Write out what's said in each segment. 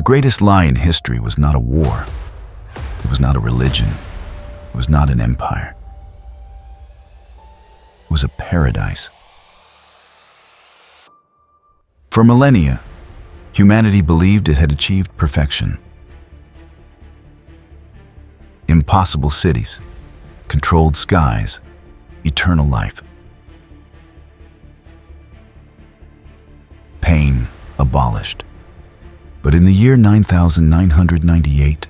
greatest lie in history was not a war. It was not a religion. It was not an empire. It was a paradise. For millennia, humanity believed it had achieved perfection. Impossible cities, controlled skies, eternal life. Pain abolished. But in the year 9998,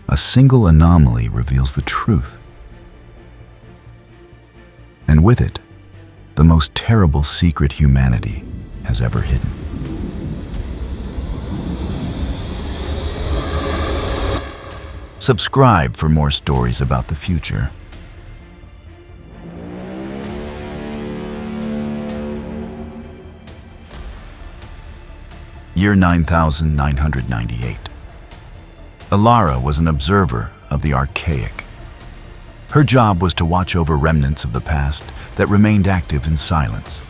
a single anomaly reveals the truth. And with it, the most terrible secret humanity has ever hidden. Subscribe for more stories about the future. Year 9998. Elara was an observer of the archaic. Her job was to watch over remnants of the past that remained active in silence.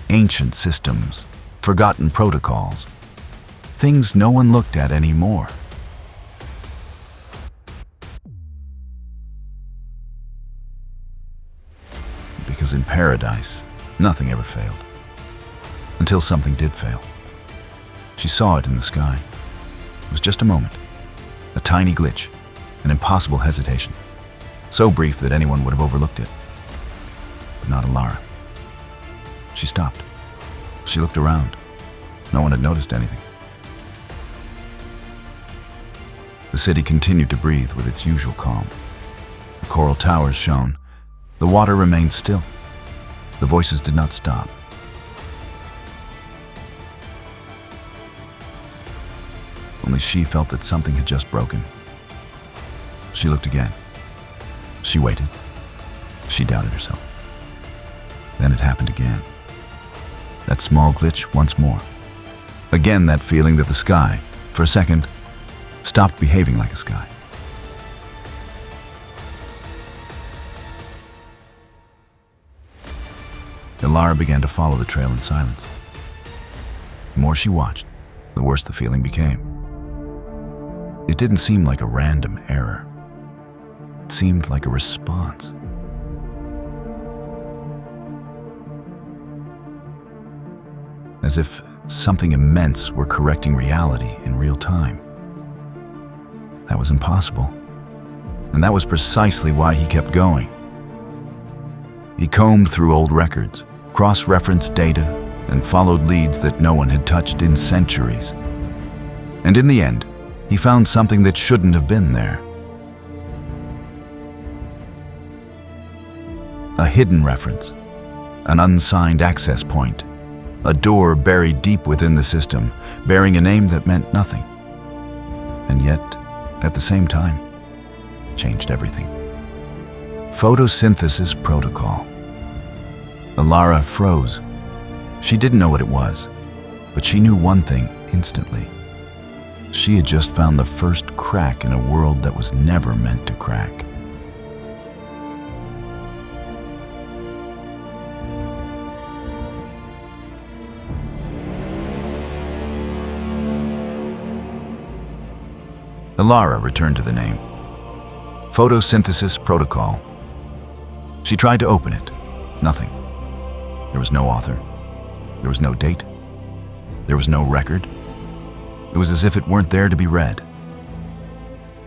Ancient systems, forgotten protocols, things no one looked at anymore. Because in paradise, nothing ever failed. Until something did fail. She saw it in the sky. It was just a moment. A tiny glitch. An impossible hesitation. So brief that anyone would have overlooked it. But not Elara. She stopped. She looked around. No one had noticed anything. The city continued to breathe with its usual calm. The coral towers shone. The water remained still. The voices did not stop. Only she felt that something had just broken. She looked again. She waited. She doubted herself. Then it happened again. That small glitch once more. Again that feeling that the sky, for a second, stopped behaving like a sky. Elara began to follow the trail in silence. The more she watched, the worse the feeling became. It didn't seem like a random error. It seemed like a response. As if something immense were correcting reality in real time. That was impossible. And that was precisely why he kept going. He combed through old records, cross-referenced data, and followed leads that no one had touched in centuries. And in the end, he found something that shouldn't have been there. A hidden reference, an unsigned access point, a door buried deep within the system, bearing a name that meant nothing. And yet, at the same time, changed everything. Photosynthesis protocol. Elara froze. She didn't know what it was, but she knew one thing instantly. She had just found the first crack in a world that was never meant to crack. Elara returned to the name. Photosynthesis protocol. She tried to open it. Nothing. There was no author. There was no date. There was no record. It was as if it weren't there to be read.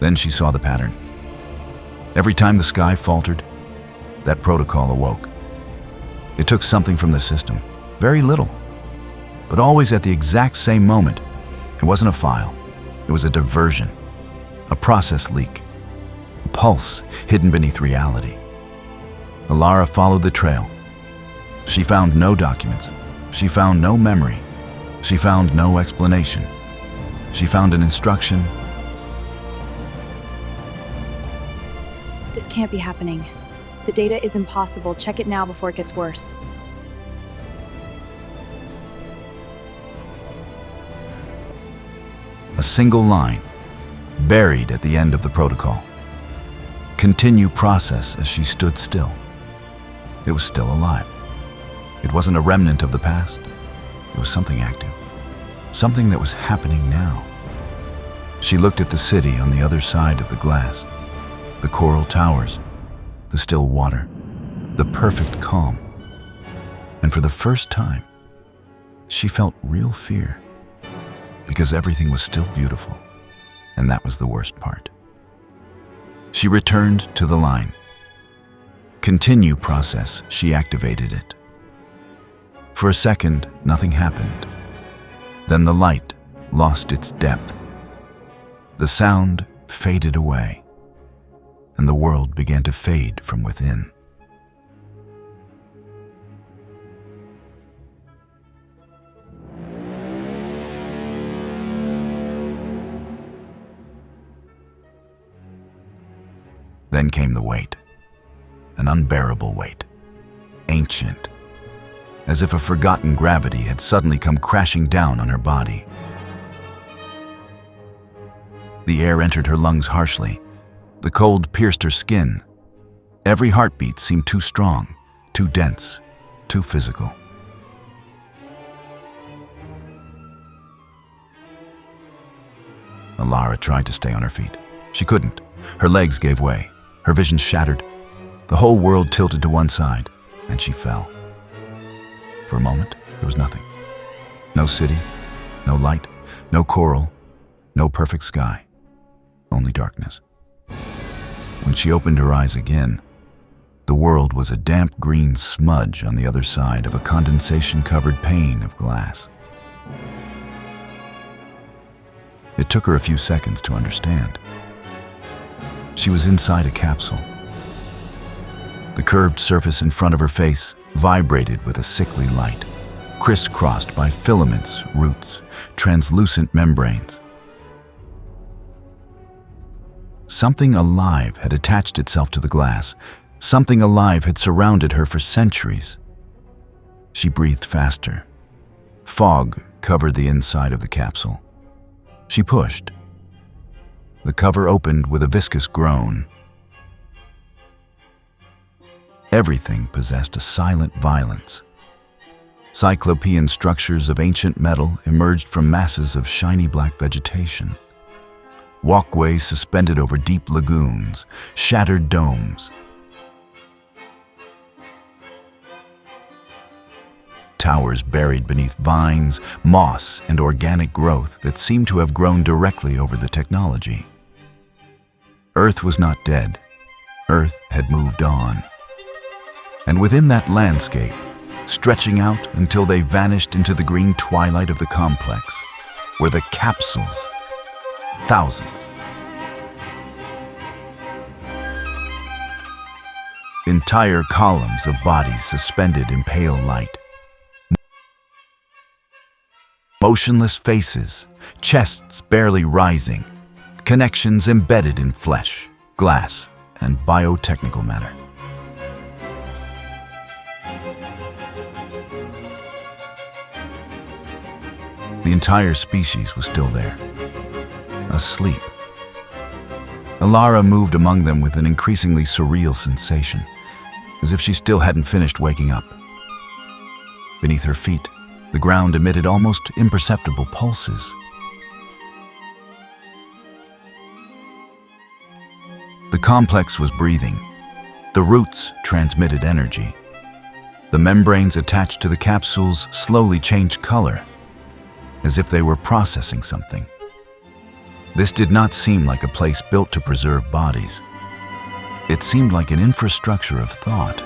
Then she saw the pattern. Every time the sky faltered, that protocol awoke. It took something from the system, very little, but always at the exact same moment. It wasn't a file. It was a diversion, a process leak, a pulse hidden beneath reality. Elara followed the trail. She found no documents. She found no memory. She found no explanation. She found an instruction. This can't be happening. The data is impossible. Check it now before it gets worse. A single line, buried at the end of the protocol. Continue process as she stood still. It was still alive. It wasn't a remnant of the past. It was something active, something that was happening now. She looked at the city on the other side of the glass, the coral towers, the still water, the perfect calm. And for the first time, she felt real fear, because everything was still beautiful, and that was the worst part. She returned to the line. Continue process, she activated it. For a second, nothing happened. Then the light lost its depth. The sound faded away, and the world began to fade from within. Then came the weight, an unbearable weight, ancient, as if a forgotten gravity had suddenly come crashing down on her body. The air entered her lungs harshly. The cold pierced her skin. Every heartbeat seemed too strong, too dense, too physical. Elara tried to stay on her feet. She couldn't. Her legs gave way. Her vision shattered. The whole world tilted to one side, and she fell. For a moment, there was nothing. No city, no light, no coral, no perfect sky, only darkness. When she opened her eyes again, the world was a damp green smudge on the other side of a condensation-covered pane of glass. It took her a few seconds to understand. She was inside a capsule. The curved surface in front of her face vibrated with a sickly light, crisscrossed by filaments, roots, translucent membranes. Something alive had attached itself to the glass. Something alive had surrounded her for centuries. She breathed faster. Fog covered the inside of the capsule. She pushed. The cover opened with a viscous groan. Everything possessed a silent violence. Cyclopean structures of ancient metal emerged from masses of shiny black vegetation. Walkways suspended over deep lagoons, shattered domes. Towers buried beneath vines, moss, and organic growth that seemed to have grown directly over the technology. Earth was not dead. Earth had moved on. And within that landscape, stretching out until they vanished into the green twilight of the complex, were the capsules. Thousands. Entire columns of bodies suspended in pale light. Motionless faces, chests barely rising, connections embedded in flesh, glass, and biotechnical matter. The entire species was still there, asleep. Elara moved among them with an increasingly surreal sensation, as if she still hadn't finished waking up. Beneath her feet, the ground emitted almost imperceptible pulses. The complex was breathing. The roots transmitted energy. The membranes attached to the capsules slowly changed color, as if they were processing something. This did not seem like a place built to preserve bodies. It seemed like an infrastructure of thought,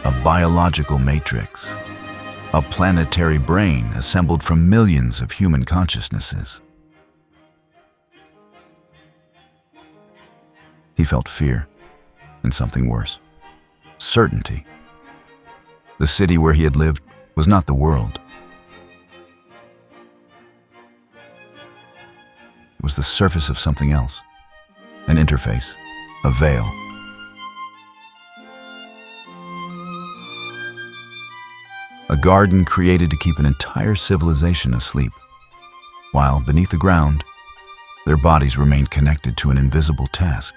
a biological matrix, a planetary brain assembled from millions of human consciousnesses. He felt fear, and something worse, certainty. The city where he had lived was not the world. It was the surface of something else, an interface, a veil. A garden created to keep an entire civilization asleep, while beneath the ground, their bodies remained connected to an invisible task.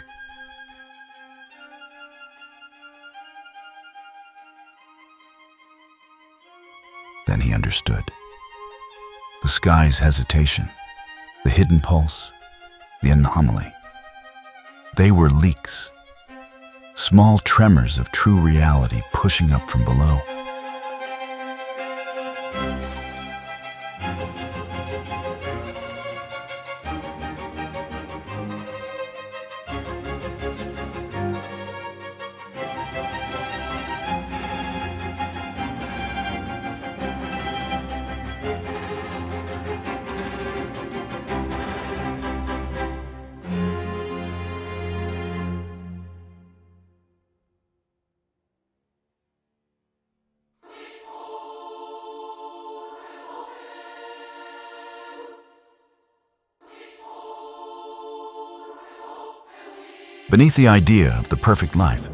Then he understood. The sky's hesitation, the hidden pulse, the anomaly. They were leaks, small tremors of true reality pushing up from below. Beneath the idea of the perfect life,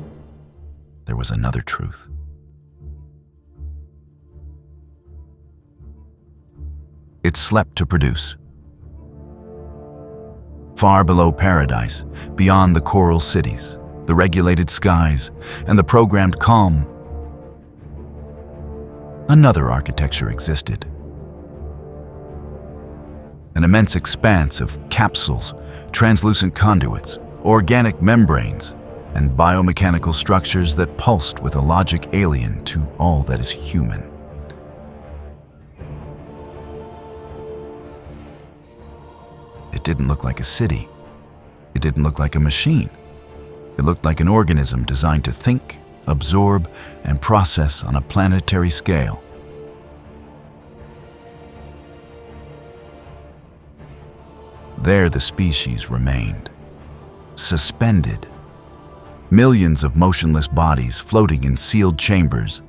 there was another truth. It slept to produce. Far below paradise, beyond the coral cities, the regulated skies, and the programmed calm, another architecture existed. An immense expanse of capsules, translucent conduits, organic membranes, and biomechanical structures that pulsed with a logic alien to all that is human. It didn't look like a city. It didn't look like a machine. It looked like an organism designed to think, absorb, and process on a planetary scale. There the species remained, suspended, millions of motionless bodies floating in sealed chambers,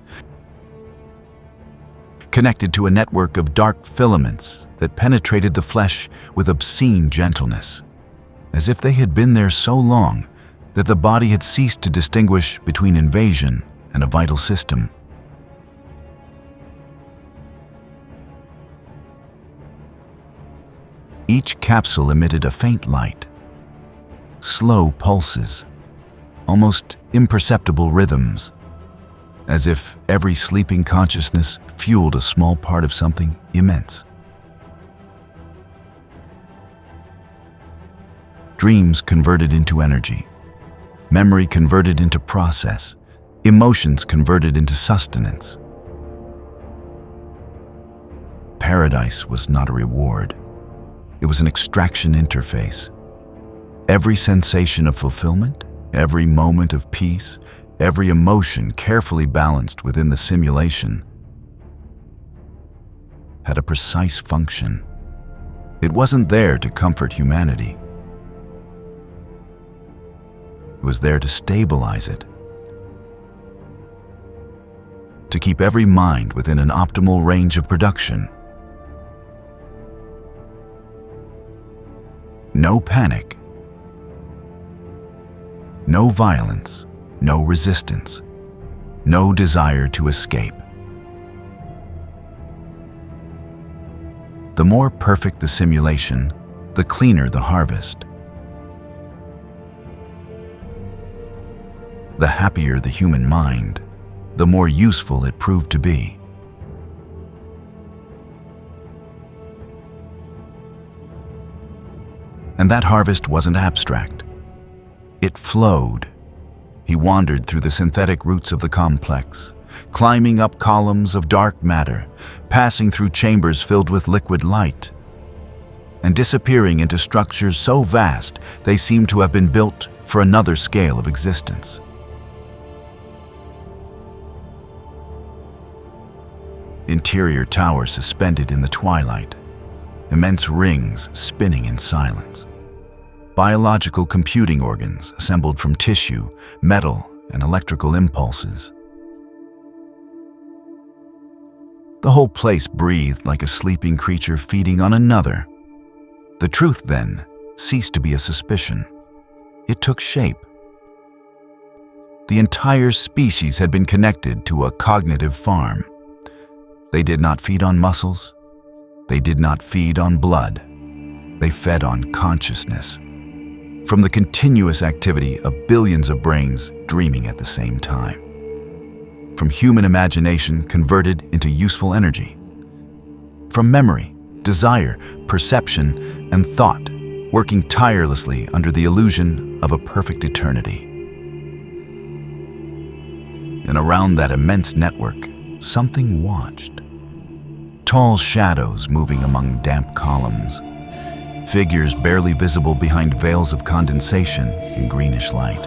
connected to a network of dark filaments that penetrated the flesh with obscene gentleness, as if they had been there so long that the body had ceased to distinguish between invasion and a vital system. Each capsule emitted a faint light, slow pulses, almost imperceptible rhythms, as if every sleeping consciousness fueled a small part of something immense. Dreams converted into energy, memory converted into process, emotions converted into sustenance. Paradise was not a reward. It was an extraction interface. Every sensation of fulfillment, every moment of peace, every emotion carefully balanced within the simulation had a precise function. It wasn't there to comfort humanity. It was there to stabilize it, to keep every mind within an optimal range of production. No panic, no violence, no resistance, no desire to escape. The more perfect the simulation, the cleaner the harvest. The happier the human mind, the more useful it proved to be. And that harvest wasn't abstract. It flowed. He wandered through the synthetic roots of the complex, climbing up columns of dark matter, passing through chambers filled with liquid light, and disappearing into structures so vast they seemed to have been built for another scale of existence. Interior towers suspended in the twilight, immense rings spinning in silence. Biological computing organs assembled from tissue, metal, and electrical impulses. The whole place breathed like a sleeping creature feeding on another. The truth, then, ceased to be a suspicion. It took shape. The entire species had been connected to a cognitive farm. They did not feed on muscles. They did not feed on blood. They fed on consciousness, from the continuous activity of billions of brains dreaming at the same time. From human imagination converted into useful energy. from memory, desire, perception, and thought, working tirelessly under the illusion of a perfect eternity. And around that immense network, something watched. Tall shadows moving among damp columns, figures barely visible behind veils of condensation in greenish light.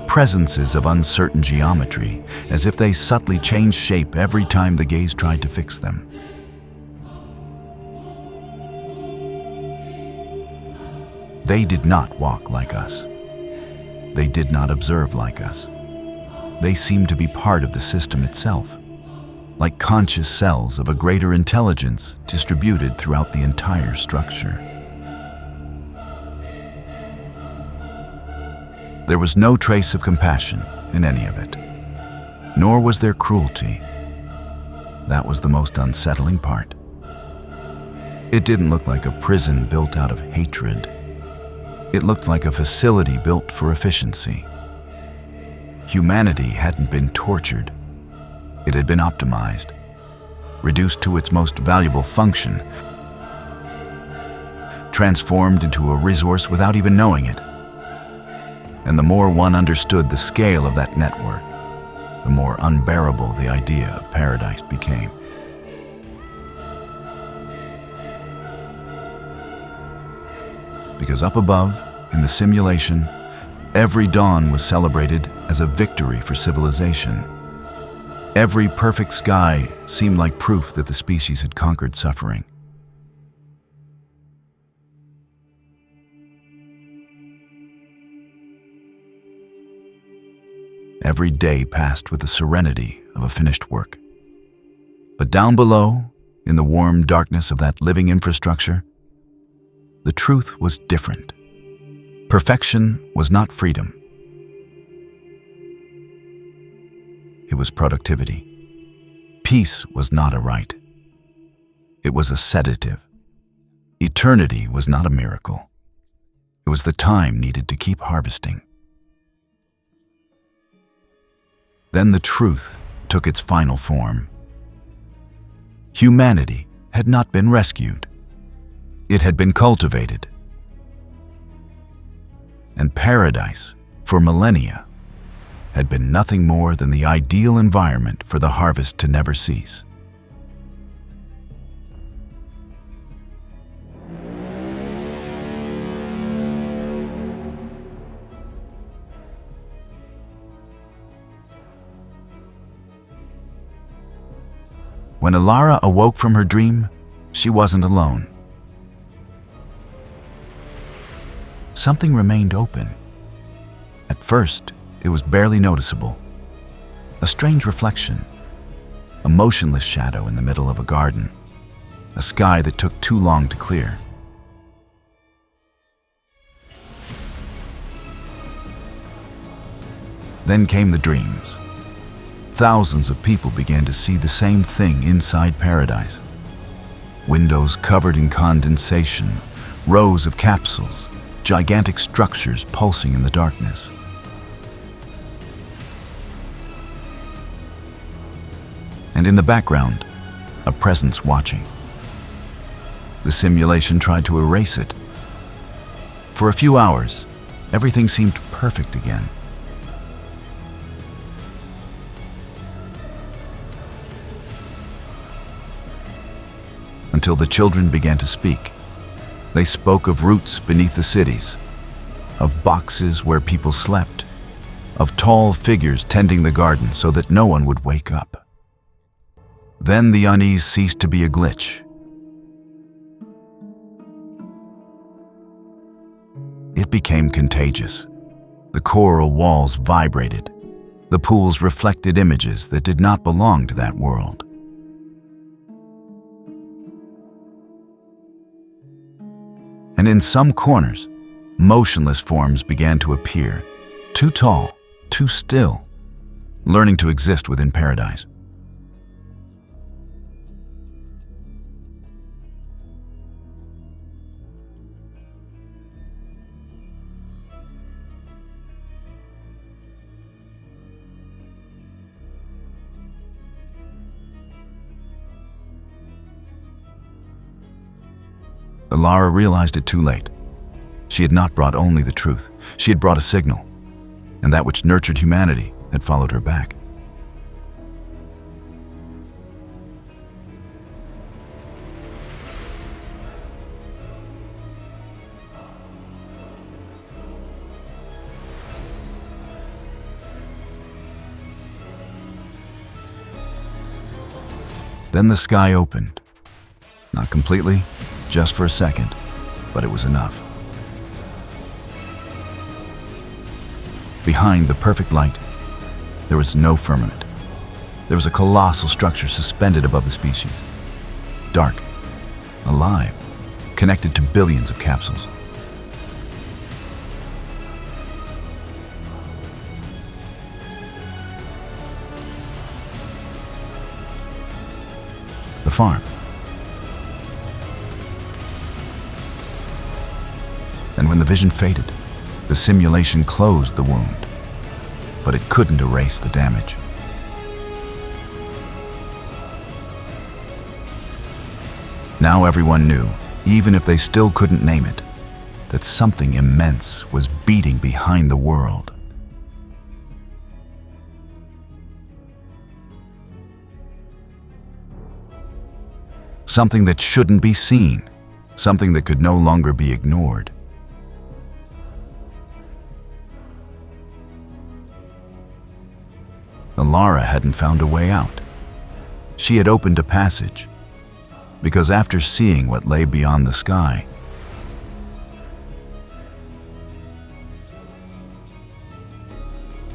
Presences of uncertain geometry, as if they subtly changed shape every time the gaze tried to fix them. They did not walk like us. They did not observe like us. They seemed to be part of the system itself, like conscious cells of a greater intelligence distributed throughout the entire structure. There was no trace of compassion in any of it, nor was there cruelty. That was the most unsettling part. It didn't look like a prison built out of hatred. It looked like a facility built for efficiency. Humanity hadn't been tortured. It had been optimized, reduced to its most valuable function, transformed into a resource without even knowing it. And the more one understood the scale of that network, the more unbearable the idea of paradise became. Because up above, in the simulation, every dawn was celebrated as a victory for civilization. Every perfect sky seemed like proof that the species had conquered suffering. Every day passed with the serenity of a finished work. But down below, in the warm darkness of that living infrastructure, the truth was different. Perfection was not freedom. It was productivity. Peace was not a right. It was a sedative. Eternity was not a miracle. It was the time needed to keep harvesting. Then the truth took its final form. Humanity had not been rescued. It had been cultivated. And paradise, for millennia, had been nothing more than the ideal environment for the harvest to never cease. When Elara awoke from her dream, she wasn't alone. Something remained open. At first, it was barely noticeable. A strange reflection, a motionless shadow in the middle of a garden, a sky that took too long to clear. Then came the dreams. Thousands of people began to see the same thing inside paradise. Windows covered in condensation, rows of capsules, gigantic structures pulsing in the darkness. And in the background, a presence watching. The simulation tried to erase it. For a few hours, everything seemed perfect again. Until the children began to speak. They spoke of roots beneath the cities, of boxes where people slept, of tall figures tending the garden so that no one would wake up. Then the unease ceased to be a glitch. It became contagious. The coral walls vibrated. The pools reflected images that did not belong to that world. And in some corners, motionless forms began to appear, too tall, too still, learning to exist within paradise. Elara realized it too late. She had not brought only the truth, she had brought a signal, and that which nurtured humanity had followed her back. Then the sky opened. Not completely, just for a second, but it was enough. Behind the perfect light, there was no firmament. There was a colossal structure suspended above the species. Dark, alive, connected to billions of capsules. The farm. And when the vision faded, the simulation closed the wound, but it couldn't erase the damage. Now everyone knew, even if they still couldn't name it, that something immense was beating behind the world. Something that shouldn't be seen, something that could no longer be ignored. Elara hadn't found a way out. She had opened a passage, because after seeing what lay beyond the sky,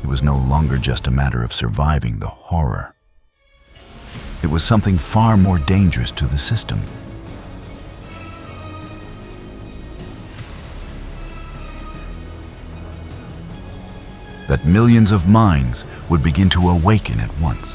it was no longer just a matter of surviving the horror. It was something far more dangerous to the system. That millions of minds would begin to awaken at once.